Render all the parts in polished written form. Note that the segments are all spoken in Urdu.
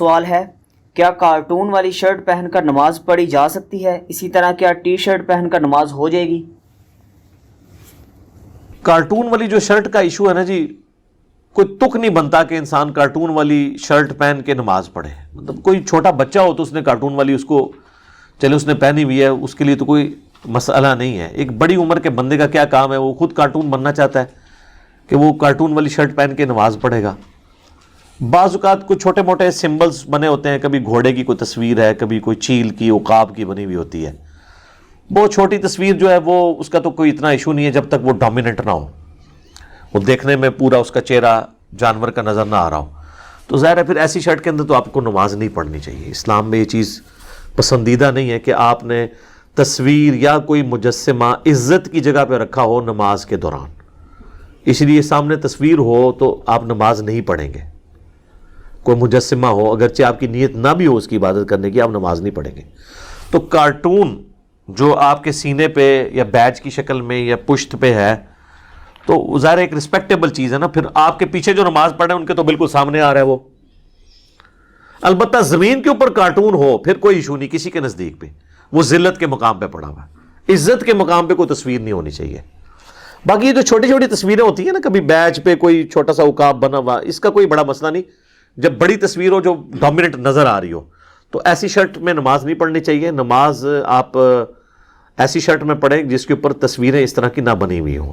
سوال ہے، کیا کارٹون والی شرٹ پہن کر نماز پڑھی جا سکتی ہے؟ اسی طرح کیا ٹی شرٹ پہن کر نماز ہو جائے گی؟ کارٹون والی جو شرٹ کا ایشو ہے نا جی، کوئی تک نہیں بنتا کہ انسان کارٹون والی شرٹ پہن کے نماز پڑھے. مطلب کوئی چھوٹا بچہ ہو تو اس نے کارٹون والی اس کو چلے اس نے پہنی ہوئی ہے، اس کے لیے تو کوئی مسئلہ نہیں ہے. ایک بڑی عمر کے بندے کا کیا کام ہے، وہ خود کارٹون بننا چاہتا ہے کہ وہ کارٹون والی شرٹ پہن کے نماز پڑھے گا. بعض اوقات کوئی چھوٹے موٹے سمبلز بنے ہوتے ہیں، کبھی گھوڑے کی کوئی تصویر ہے، کبھی کوئی چیل کی عقاب کی بنی ہوئی ہوتی ہے. بہت چھوٹی تصویر جو ہے وہ اس کا تو کوئی اتنا ایشو نہیں ہے جب تک وہ ڈومیننٹ نہ ہو، وہ دیکھنے میں پورا اس کا چہرہ جانور کا نظر نہ آ رہا ہو. تو ظاہر ہے پھر ایسی شرٹ کے اندر تو آپ کو نماز نہیں پڑھنی چاہیے. اسلام میں یہ چیز پسندیدہ نہیں ہے کہ آپ نے تصویر یا کوئی مجسمہ عزت کی جگہ پہ رکھا ہو نماز کے دوران. اس لیے سامنے تصویر ہو تو آپ نماز نہیں پڑھیں گے. کوئی مجسمہ ہو، اگرچہ آپ کی نیت نہ بھی ہو اس کی عبادت کرنے کی، آپ نماز نہیں پڑھیں گے. تو کارٹون جو آپ کے سینے پہ یا بیج کی شکل میں یا پشت پہ ہے تو ظاہر ایک رسپیکٹیبل چیز ہے نا. پھر آپ کے پیچھے جو نماز پڑھ رہے ہیں ان کے تو بالکل سامنے آ رہا ہے وہ. البتہ زمین کے اوپر کارٹون ہو پھر کوئی ایشو نہیں کسی کے نزدیک پہ، وہ ذلت کے مقام پہ پڑا ہوا ہے. عزت کے مقام پہ کوئی تصویر نہیں ہونی چاہیے. باقی یہ جو چھوٹی چھوٹی تصویریں ہوتی ہیں نا، کبھی بیج پہ کوئی چھوٹا سا عقاب بنا ہوا، اس کا کوئی بڑا مسئلہ نہیں. جب بڑی تصویر ہو جو ڈومیننٹ نظر آ رہی ہو تو ایسی شرٹ میں نماز نہیں پڑھنی چاہیے. نماز آپ ایسی شرٹ میں پڑھیں جس کے اوپر تصویریں اس طرح کی نہ بنی ہوئی ہوں،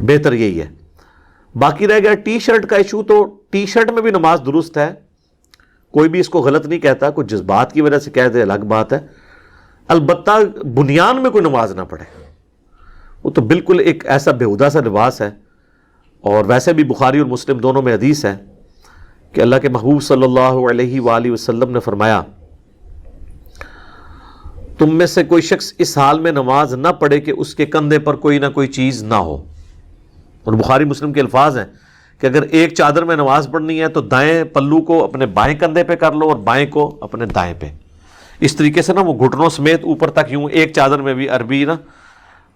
بہتر یہی ہے. باقی رہ گیا ٹی شرٹ کا ایشو، تو ٹی شرٹ میں بھی نماز درست ہے، کوئی بھی اس کو غلط نہیں کہتا. کوئی جذبات کی وجہ سے کہہ دے الگ بات ہے. البتہ بنیان میں کوئی نماز نہ پڑھے، وہ تو بالکل ایک ایسا بیہودہ سا لباس ہے. اور ویسے بھی بخاری اور مسلم دونوں میں حدیث ہے کہ اللہ کے محبوب صلی اللہ علیہ وآلہ وسلم نے فرمایا، تم میں سے کوئی شخص اس حال میں نماز نہ پڑھے کہ اس کے کندھے پر کوئی نہ کوئی چیز نہ ہو. اور بخاری مسلم کے الفاظ ہیں کہ اگر ایک چادر میں نماز پڑھنی ہے تو دائیں پلو کو اپنے بائیں کندھے پہ کر لو اور بائیں کو اپنے دائیں پہ. اس طریقے سے نا وہ گھٹنوں سمیت اوپر تک یوں ایک چادر میں بھی عربی نا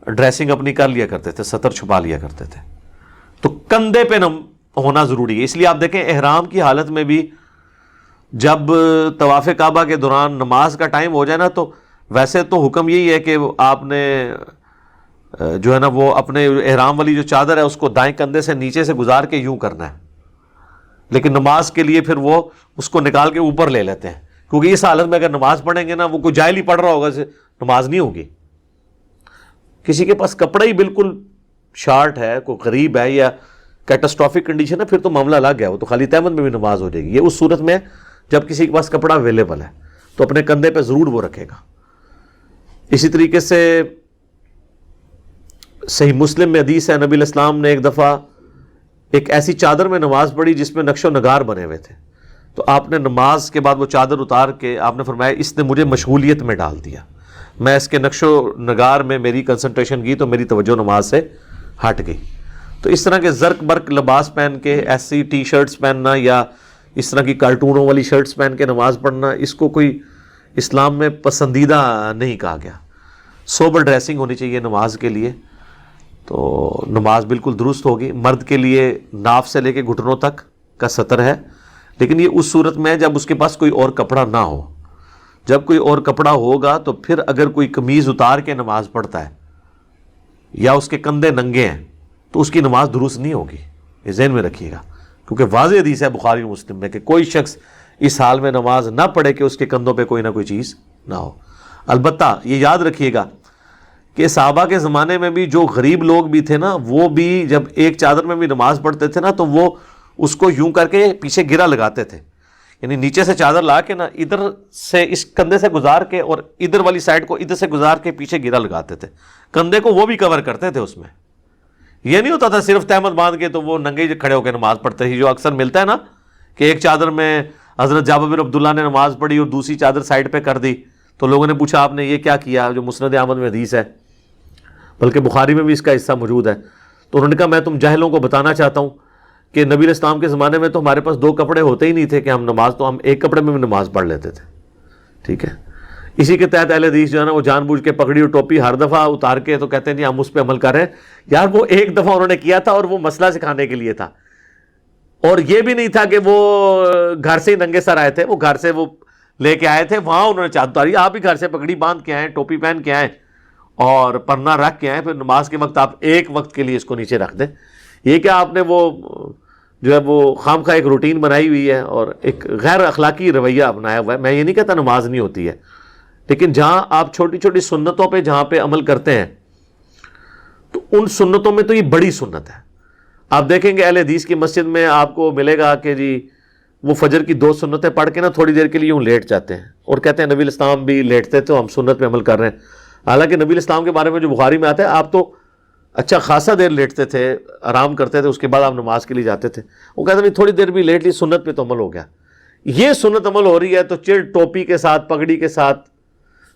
ڈریسنگ اپنی کر لیا کرتے تھے، سطر چھپا لیا کرتے تھے. تو کندھے پہ ہونا ضروری ہے. اس لیے آپ دیکھیں احرام کی حالت میں بھی جب طواف کعبہ کے دوران نماز کا ٹائم ہو جائے نا، تو ویسے تو حکم یہی ہے کہ آپ نے جو ہے نا وہ اپنے احرام والی جو چادر ہے اس کو دائیں کندھے سے نیچے سے گزار کے یوں کرنا ہے. لیکن نماز کے لیے پھر وہ اس کو نکال کے اوپر لے لیتے ہیں، کیونکہ اس حالت میں اگر نماز پڑھیں گے نا، وہ کوئی جاہل ہی پڑھ رہا ہوگا، نماز نہیں ہوگی. کسی کے پاس کپڑا ہی بالکل شارٹ ہے، کوئی غریب ہے یا کیٹاسٹرافک کنڈیشن ہے، پھر تو معاملہ الگ ہے، وہ تو خالی تہمت میں بھی نماز ہو جائے گی. یہ اس صورت میں جب کسی کے پاس کپڑا اویلیبل ہے تو اپنے کندھے پہ ضرور وہ رکھے گا. اسی طریقے سے صحیح مسلم میں حدیث ہے، نبی الاسلام نے ایک دفعہ ایک ایسی چادر میں نماز پڑھی جس میں نقش و نگار بنے ہوئے تھے. تو آپ نے نماز کے بعد وہ چادر اتار کے آپ نے فرمایا اس نے مجھے مشغولیت میں ڈال دیا، میں اس کے نقش و نگار میں میری کنسنٹریشن کی تو میری توجہ نماز سے ہٹ گئی. تو اس طرح کے زرق برق لباس پہن کے ایسی ٹی شرٹس پہننا یا اس طرح کی کارٹونوں والی شرٹس پہن کے نماز پڑھنا، اس کو کوئی اسلام میں پسندیدہ نہیں کہا گیا. سوبر ڈریسنگ ہونی چاہیے نماز کے لیے، تو نماز بالکل درست ہوگی. مرد کے لیے ناف سے لے کے گھٹنوں تک کا سطر ہے، لیکن یہ اس صورت میں ہے جب اس کے پاس کوئی اور کپڑا نہ ہو. جب کوئی اور کپڑا ہوگا تو پھر اگر کوئی قمیض اتار کے نماز پڑھتا ہے یا اس کے کندھے ننگے ہیں تو اس کی نماز درست نہیں ہوگی. یہ ذہن میں رکھیے گا، کیونکہ واضح حدیث ہے بخاری و مسلم میں کہ کوئی شخص اس حال میں نماز نہ پڑھے کہ اس کے کندھوں پہ کوئی نہ کوئی چیز نہ ہو. البتہ یہ یاد رکھیے گا کہ صحابہ کے زمانے میں بھی جو غریب لوگ بھی تھے نا، وہ بھی جب ایک چادر میں بھی نماز پڑھتے تھے نا تو وہ اس کو یوں کر کے پیچھے گرا لگاتے تھے. یعنی نیچے سے چادر لا کے نا ادھر سے اس کندھے سے گزار کے اور ادھر والی سائڈ کو ادھر سے گزار کے پیچھے گرا لگاتے تھے. کندھے کو وہ بھی کور کرتے تھے اس میں. یہ نہیں ہوتا تھا صرف تہمت باندھ کے تو وہ ننگے کھڑے ہو کے نماز پڑھتے تھے، جو اکثر ملتا ہے نا کہ ایک چادر میں حضرت جابر بن عبداللہ نے نماز پڑھی اور دوسری چادر سائڈ پہ کر دی. تو لوگوں نے پوچھا آپ نے یہ کیا کیا، جو مسند احمد میں حدیث ہے، بلکہ بخاری میں بھی اس کا حصہ موجود ہے. تو انہوں نے کہا میں تم جاہلوں کو بتانا چاہتا ہوں کہ نبی اسلام کے زمانے میں تو ہمارے پاس دو کپڑے ہوتے ہی نہیں تھے کہ ہم نماز، تو ہم ایک کپڑے میں بھی نماز پڑھ لیتے تھے. ٹھیک ہے، اسی کے تحت اہل حدیث جو ہے نا وہ جان بوجھ کے پگڑی اور ٹوپی ہر دفعہ اتار کے تو کہتے ہیں جی ہم اس پہ عمل کر رہے ہیں. یار وہ ایک دفعہ انہوں نے کیا تھا اور وہ مسئلہ سکھانے کے لیے تھا، اور یہ بھی نہیں تھا کہ وہ گھر سے ہی ننگے سر آئے تھے, وہ گھر سے وہ لے کے آئے تھے, وہاں انہوں نے چادر اتاری, آپ ہی گھر سے پگڑی باندھ کے آئیں, ٹوپی پہن کے آئیں اور پرنا رکھ کے آئیں, پھر نماز کے وقت آپ ایک وقت کے لیے اس کو نیچے رکھ دیں. یہ کہ آپ نے وہ جو ہے وہ خام خواہ ایک روٹین بنائی ہوئی ہے اور ایک غیر اخلاقی رویہ اپنایا ہوا ہے. میں یہ نہیں کہتا نماز نہیں ہوتی ہے, لیکن جہاں آپ چھوٹی چھوٹی سنتوں پہ جہاں پہ عمل کرتے ہیں تو ان سنتوں میں تو یہ بڑی سنت ہے. آپ دیکھیں گے اہل حدیث کی مسجد میں آپ کو ملے گا کہ جی وہ فجر کی 2 سنتیں پڑھ کے نا تھوڑی دیر کے لیے یوں لیٹ جاتے ہیں اور کہتے ہیں نبی الاسلام بھی لیٹتے تھے, ہم سنت پہ عمل کر رہے ہیں. حالانکہ نبی الاسلام کے بارے میں جو بخاری میں آتا ہے, آپ تو اچھا خاصا دیر لیٹتے تھے, آرام کرتے تھے, اس کے بعد آپ نماز کے لیے جاتے تھے. وہ کہتے ہیں تھوڑی دیر بھی لیٹ لی, سنت پہ تو عمل ہو گیا. یہ سنت عمل ہو رہی ہے تو چڑ ٹوپی کے ساتھ, پگڑی کے ساتھ,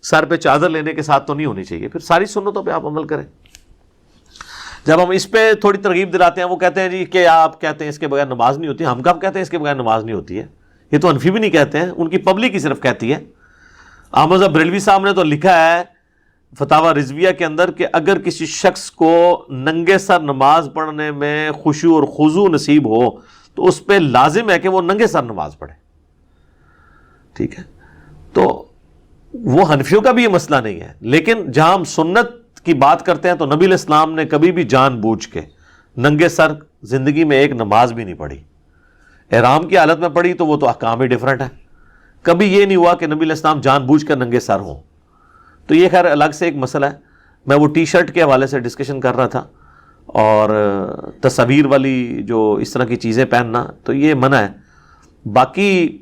سر پہ چادر لینے کے ساتھ تو نہیں ہونی چاہیے. پھر ساری سنتوں پہ آپ عمل کریں. جب ہم اس پہ تھوڑی ترغیب دلاتے ہیں, وہ کہتے ہیں جی کہ آپ کہتے ہیں اس کے بغیر نماز نہیں ہوتی. ہم کب کہتے ہیں اس کے بغیر نماز نہیں ہوتی ہے؟ یہ تو حنفی بھی نہیں کہتے ہیں, ان کی پبلک ہی صرف کہتی ہے. احمد بریلوی صاحب نے تو لکھا ہے فتاوی رضویہ کے اندر کہ اگر کسی شخص کو ننگے سر نماز پڑھنے میں خشوع اور خضوع نصیب ہو تو اس پہ لازم ہے کہ وہ ننگے سر نماز پڑھے. ٹھیک ہے, تو وہ حنفیوں کا بھی یہ مسئلہ نہیں ہے. لیکن جہاں ہم سنت کی بات کرتے ہیں تو نبی علیہ السلام نے کبھی بھی جان بوجھ کے ننگے سر زندگی میں ایک نماز بھی نہیں پڑھی. احرام کی حالت میں پڑھی تو وہ تو احکام ہی ڈیفرنٹ ہے. کبھی یہ نہیں ہوا کہ نبی علیہ السلام جان بوجھ کر ننگے سر ہوں. تو یہ خیر الگ سے ایک مسئلہ ہے. میں وہ ٹی شرٹ کے حوالے سے ڈسکشن کر رہا تھا, اور تصاویر والی جو اس طرح کی چیزیں پہننا تو یہ منع ہے. باقی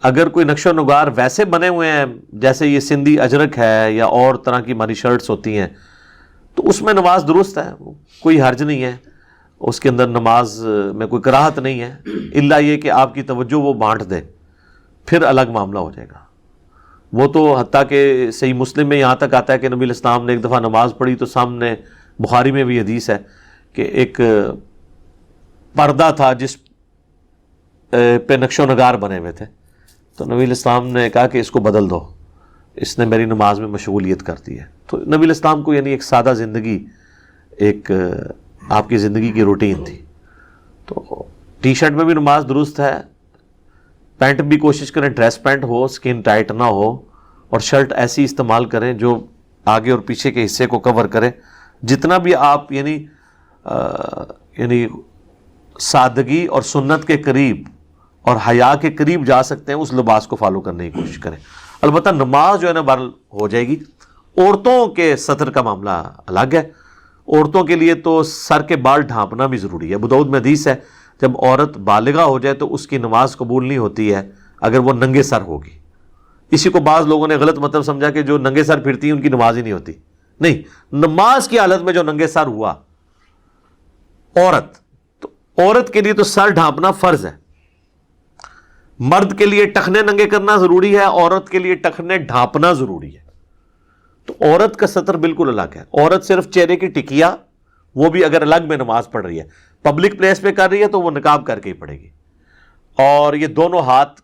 اگر کوئی نقش و نگار ویسے بنے ہوئے ہیں جیسے یہ سندھی اجرک ہے یا اور طرح کی ہماری شرٹس ہوتی ہیں تو اس میں نماز درست ہے, کوئی حرج نہیں ہے, اس کے اندر نماز میں کوئی کراہت نہیں ہے, الا یہ کہ آپ کی توجہ وہ بانٹ دے, پھر الگ معاملہ ہو جائے گا. وہ تو حتیٰ کہ صحیح مسلم میں یہاں تک آتا ہے کہ نبی علیہ السلام نے ایک دفعہ نماز پڑھی تو سامنے, بخاری میں بھی حدیث ہے کہ ایک پردہ تھا جس پہ نقش و نگار بنے ہوئے تھے, تو نبی علیہ السلام نے کہا کہ اس کو بدل دو, اس نے میری نماز میں مشغولیت کر دی ہے. تو نبی علیہ السلام کو یعنی ایک سادہ زندگی, ایک آپ کی زندگی کی روٹین تھی. تو ٹی شرٹ میں بھی نماز درست ہے, پینٹ بھی کوشش کریں ڈریس پینٹ ہو, سکن ٹائٹ نہ ہو, اور شرٹ ایسی استعمال کریں جو آگے اور پیچھے کے حصے کو کور کرے. جتنا بھی آپ یعنی سادگی اور سنت کے قریب اور حیا کے قریب جا سکتے ہیں اس لباس کو فالو کرنے کی کوشش کریں. البتہ نماز جو ہے نا بہرحال ہو جائے گی. عورتوں کے سطر کا معاملہ الگ ہے. عورتوں کے لیے تو سر کے بال ڈھانپنا بھی ضروری ہے. ابو داؤد میں حدیث ہے جب عورت بالغہ ہو جائے تو اس کی نماز قبول نہیں ہوتی ہے اگر وہ ننگے سر ہوگی. اسی کو بعض لوگوں نے غلط مطلب سمجھا کہ جو ننگے سر پھرتی ہیں ان کی نماز ہی نہیں ہوتی. نہیں, نماز کی حالت میں جو ننگے سر ہوا عورت, تو عورت کے لیے تو سر ڈھانپنا فرض ہے. مرد کے لیے ٹخنے ننگے کرنا ضروری ہے, عورت کے لیے ٹخنے ڈھانپنا ضروری ہے. تو عورت کا سطر بالکل الگ ہے. عورت صرف چہرے کی ٹکیا, وہ بھی اگر الگ میں نماز پڑھ رہی ہے, پبلک پلیس پہ کر رہی ہے تو وہ نقاب کر کے ہی پڑھے گی. اور یہ دونوں ہاتھ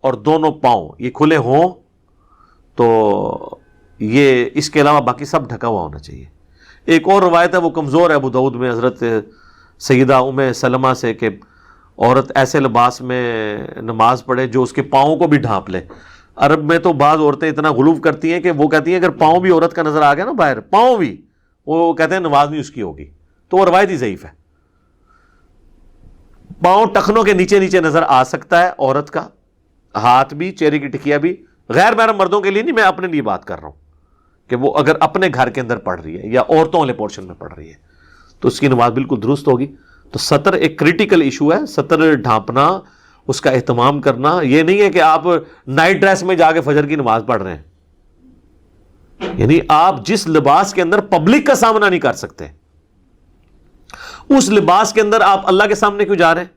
اور دونوں پاؤں یہ کھلے ہوں تو یہ اس کے علاوہ باقی سب ڈھکا ہوا ہونا چاہیے. ایک اور روایت ہے وہ کمزور ہے ابو داؤد میں حضرت سیدہ ام سلمہ سے کہ عورت ایسے لباس میں نماز پڑھے جو اس کے پاؤں کو بھی ڈھانپ لے. عرب میں تو بعض عورتیں اتنا غلو کرتی ہیں کہ وہ کہتی ہیں اگر پاؤں بھی عورت کا نظر آ گیا نا باہر, پاؤں بھی, وہ کہتے ہیں نماز نہیں اس کی ہوگی. تو وہ روایت ہی ضعیف ہے. پاؤں ٹخنوں کے نیچے نیچے نظر آ سکتا ہے عورت کا, ہاتھ بھی, چہرے کی ٹکیا بھی. غیر محرم مردوں کے لیے نہیں, میں اپنے لیے بات کر رہا ہوں کہ وہ اگر اپنے گھر کے اندر پڑھ رہی ہے یا عورتوں والے پورشن میں پڑھ رہی ہے تو اس کی نماز بالکل درست ہوگی. تو سطر ایک کریٹیکل ایشو ہے. سطر ڈھانپنا, اس کا اہتمام کرنا, یہ نہیں ہے کہ آپ نائٹ ڈریس میں جا کے فجر کی نماز پڑھ رہے ہیں. یعنی آپ جس لباس کے اندر پبلک کا سامنا نہیں کر سکتے اس لباس کے اندر آپ اللہ کے سامنے کیوں جا رہے ہیں؟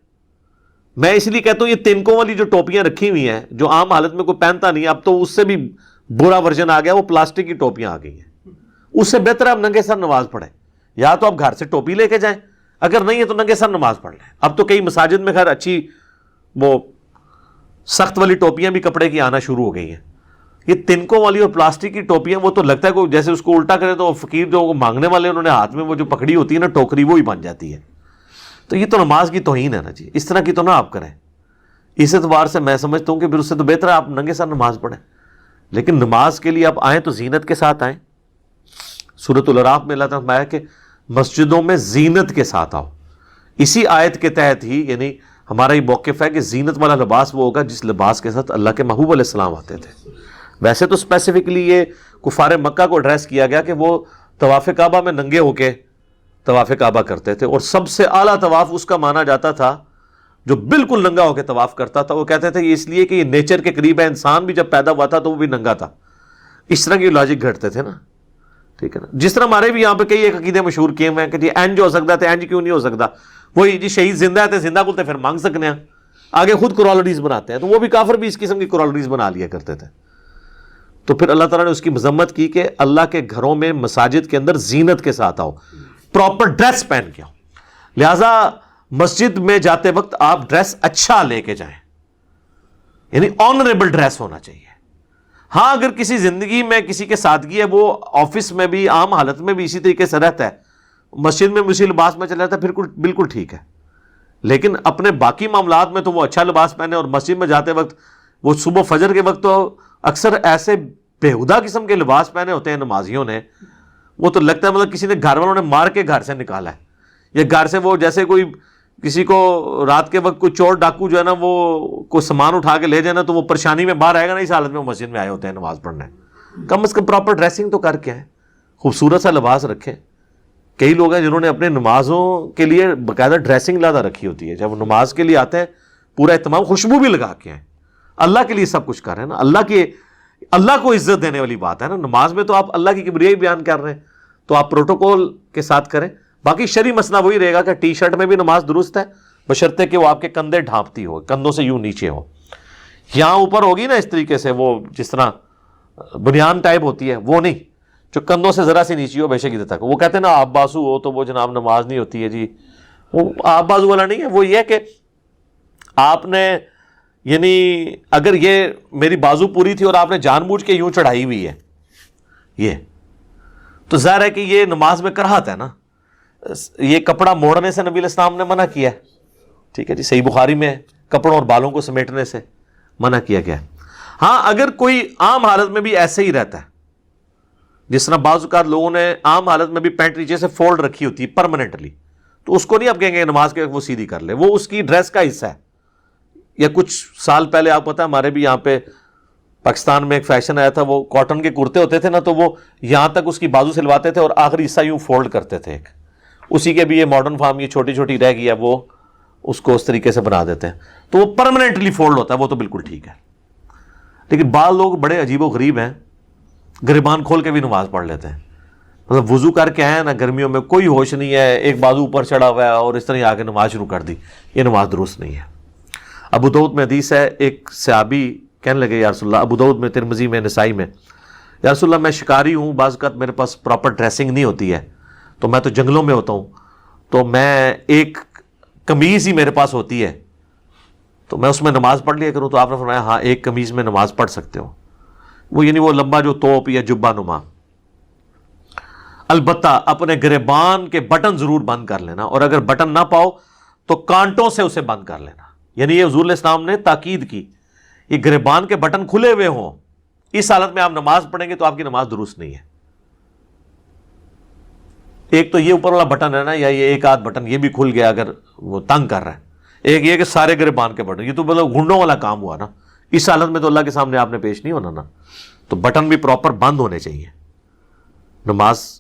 میں اس لیے کہتا ہوں یہ تنکوں والی جو ٹوپیاں رکھی ہوئی ہیں جو عام حالت میں کوئی پہنتا نہیں, اب تو اس سے بھی برا ورژن آ گیا, وہ پلاسٹک کی ٹوپیاں آ گئی ہیں. اس سے بہتر ہے آپ ننگے سر نماز پڑھیں. یا تو آپ گھر سے ٹوپی لے کے جائیں, اگر نہیں ہے تو ننگے سر نماز پڑھ لیں. اب تو کئی مساجد میں خیر اچھی وہ سخت والی ٹوپیاں بھی کپڑے کی آنا شروع ہو گئی ہیں. یہ تنکوں والی اور پلاسٹک کی ٹوپیاں وہ تو لگتا ہے کوئی جیسے اس کو الٹا کرے تو فقیر جو مانگنے والے انہوں نے ہاتھ میں وہ جو پکڑی ہوتی ہے نا ٹوکری, وہ ہی بن جاتی ہے. تو یہ تو نماز کی توہین ہے نا جی، اس طرح کی تو نہ آپ کریں. اس اعتبار سے میں سمجھتا ہوں کہ پھر اس سے تو بہتر ہے آپ ننگے سر نماز پڑھیں. لیکن نماز کے لیے آپ آئیں تو زینت کے ساتھ آئیں. سورۃ الاعراف میں اللہ تعالیٰ نے فرمایا کہ مسجدوں میں زینت کے ساتھ آؤ. اسی آیت کے تحت ہی یعنی ہمارا یہ موقف ہے کہ زینت والا لباس وہ ہوگا جس لباس کے ساتھ اللہ کے محبوب علیہ السلام آتے تھے. ویسے تو اسپیسیفکلی یہ کفار مکہ کو ایڈریس کیا گیا کہ وہ طواف کعبہ میں ننگے ہو کے طواف کعبہ کرتے تھے، اور سب سے اعلیٰ طواف اس کا مانا جاتا تھا جو بالکل ننگا ہو کے طواف کرتا تھا. وہ کہتے تھے یہ اس لیے کہ یہ نیچر کے قریب ہے، انسان بھی جب پیدا ہوا تھا تو وہ بھی ننگا تھا. اس طرح کی لاجک گھڑتے تھے نا، ٹھیک ہے نا. جس طرح ہمارے بھی یہاں پہ کئی ایک عقیدے مشہور کیے ہوئے ہیں کہ جی اینج ہو سکتا ہے، اینج کیوں نہیں ہو سکتا. وہی جی شہید زندہ ہے تو زندہ کو پھر مانگ سکنے ہیں، آگے خود کرالریز بناتے ہیں. تو وہ بھی کافر بھی اس قسم کی کرالریز بنا لیا کرتے تھے. تو پھر اللہ تعالیٰ نے اس کی مذمت کی کہ اللہ کے گھروں میں مساجد کے اندر زینت کے ساتھ آؤ، پراپر ڈریس پہن کے آؤ. لہذا مسجد میں جاتے وقت آپ ڈریس اچھا لے کے جائیں، یعنی آنریبل ڈریس ہونا چاہیے. ہاں اگر کسی زندگی میں کسی کے سادگی ہے، وہ آفس میں بھی عام حالت میں بھی اسی طریقے سے رہتا ہے، مسجد میں اسی لباس میں چلا جاتا ہے، پھر بالکل ٹھیک ہے. لیکن اپنے باقی معاملات میں تو وہ اچھا لباس پہنے، اور مسجد میں جاتے وقت وہ صبح فجر کے وقت تو اکثر ایسے بےہودہ قسم کے لباس پہنے ہوتے ہیں نمازیوں نے، وہ تو لگتا ہے مطلب کسی نے گھر والوں نے مار کے گھر سے نکالا ہے، یا گھر سے وہ جیسے کوئی کسی کو رات کے وقت کوئی چور ڈاکو جو ہے نا وہ کوئی سامان اٹھا کے لے جائے نا تو وہ پریشانی میں باہر آئے گا نا، اس حالت میں وہ مسجد میں آئے ہوتے ہیں نماز پڑھنے. کم از کم پراپر ڈریسنگ تو کر کے آئیں، خوبصورت سا لباس رکھیں. کئی لوگ ہیں جنہوں نے اپنے نمازوں کے لیے باقاعدہ ڈریسنگ لادہ رکھی ہوتی ہے، جب وہ نماز کے لیے آتے ہیں پورا اہتمام، خوشبو بھی لگا کے آئیں. اللہ کے لیے سب کچھ کر رہے ہیں نا، اللہ کو عزت دینے والی بات ہے نا. نماز میں تو آپ اللہ کی کبریائی بیان کر رہے ہیں، تو آپ پروٹوکول کے ساتھ کریں. باقی شرعی مسئلہ وہی رہے گا کہ ٹی شرٹ میں بھی نماز درست ہے، بشرطے کہ وہ آپ کے کندھے ڈھانپتی ہو، کندھوں سے یوں نیچے ہو. یہاں اوپر ہوگی نا اس طریقے سے، وہ جس طرح بنیان ٹائپ ہوتی ہے وہ نہیں، جو کندھوں سے ذرا سی نیچی ہو بے شک ادھر تک. وہ کہتے ہیں نا آپ بازو ہو تو وہ جناب نماز نہیں ہوتی ہے جی. وہ آپ بازو والا نہیں ہے، وہ یہ کہ آپ نے یعنی اگر یہ میری بازو پوری تھی اور آپ نے جان بوجھ کے یوں چڑھائی ہوئی ہے یہ، تو ظاہر ہے کہ یہ نماز میں کراہت ہے نا. یہ کپڑا موڑنے سے نبی علیہ السلام نے منع کیا ہے، ٹھیک ہے جی. صحیح بخاری میں کپڑوں اور بالوں کو سمیٹنے سے منع کیا گیا ہے. ہاں اگر کوئی عام حالت میں بھی ایسے ہی رہتا ہے، جس طرح بعض اوقات لوگوں نے عام حالت میں بھی پینٹ نیچے سے فولڈ رکھی ہوتی ہے پرماننٹلی، تو اس کو نہیں آپ کہیں گے نماز کے وہ سیدھی کر لے، وہ اس کی ڈریس کا حصہ ہے. یا کچھ سال پہلے آپ پتہ ہمارے بھی یہاں پہ پاکستان میں ایک فیشن آیا تھا، وہ کاٹن کے کرتے ہوتے تھے نا، تو وہ یہاں تک اس کی بازو سلواتے تھے اور آخری حصہ یوں فولڈ کرتے تھے. ایک اسی کے بھی یہ ماڈرن فارم یہ چھوٹی چھوٹی رہ گئی ہے، وہ اس کو اس طریقے سے بنا دیتے ہیں تو وہ پرماننٹلی فولڈ ہوتا ہے، وہ تو بالکل ٹھیک ہے. لیکن بعض لوگ بڑے عجیب و غریب ہیں، گریبان کھول کے بھی نماز پڑھ لیتے ہیں. مطلب وضو کر کے آئے نا، گرمیوں میں کوئی ہوش نہیں ہے، ایک بازو اوپر چڑھا ہوا ہے اور اس طرح آ کے نماز شروع کر دی. یہ نماز درست نہیں ہے. ابو داؤد میں حدیث ہے، ایک صحابی کہنے لگے یا رسول اللہ، ابو داؤد میں، ترمذی میں، نسائی میں، یا رسول اللہ میں شکاری ہوں، بعض اوقات میرے پاس پراپر ڈریسنگ نہیں ہوتی ہے، تو میں تو جنگلوں میں ہوتا ہوں، تو میں ایک قمیض ہی میرے پاس ہوتی ہے، تو میں اس میں نماز پڑھ لیا کروں. تو آپ نے فرمایا ہاں ایک قمیض میں نماز پڑھ سکتے ہو، وہ یعنی وہ لمبا جو توپ یا جبہ نما. البتہ اپنے گریبان کے بٹن ضرور بند کر لینا، اور اگر بٹن نہ پاؤ تو کانٹوں سے اسے بند کر لینا. یعنی یہ حضور علیہ السلام نے تاکید کی، یہ گریبان کے بٹن کھلے ہوئے ہوں، اس حالت میں آپ نماز پڑھیں گے تو آپ کی نماز درست نہیں ہے. ایک تو یہ اوپر والا بٹن ہے نا، یا یہ ایک آدھ بٹن یہ بھی کھل گیا اگر وہ تنگ کر رہا ہے. ایک یہ کہ سارے گریبان کے بٹن، یہ تو مطلب گھنڈوں والا کام ہوا نا. اس حالت میں تو اللہ کے سامنے آپ نے پیش نہیں ہونا نا، تو بٹن بھی پراپر بند ہونے چاہیے. نماز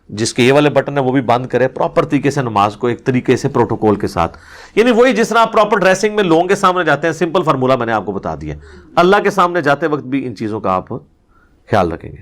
جس کے یہ والے بٹن ہے وہ بھی بند کرے پراپر طریقے سے نماز کو، ایک طریقے سے پروٹوکول کے ساتھ. یعنی وہی جس طرح آپ پراپر ڈریسنگ میں لوگوں کے سامنے جاتے ہیں، سمپل فارمولہ میں نے آپ کو بتا دیا. اللہ کے سامنے جاتے وقت بھی ان چیزوں کا آپ خیال رکھیں گے.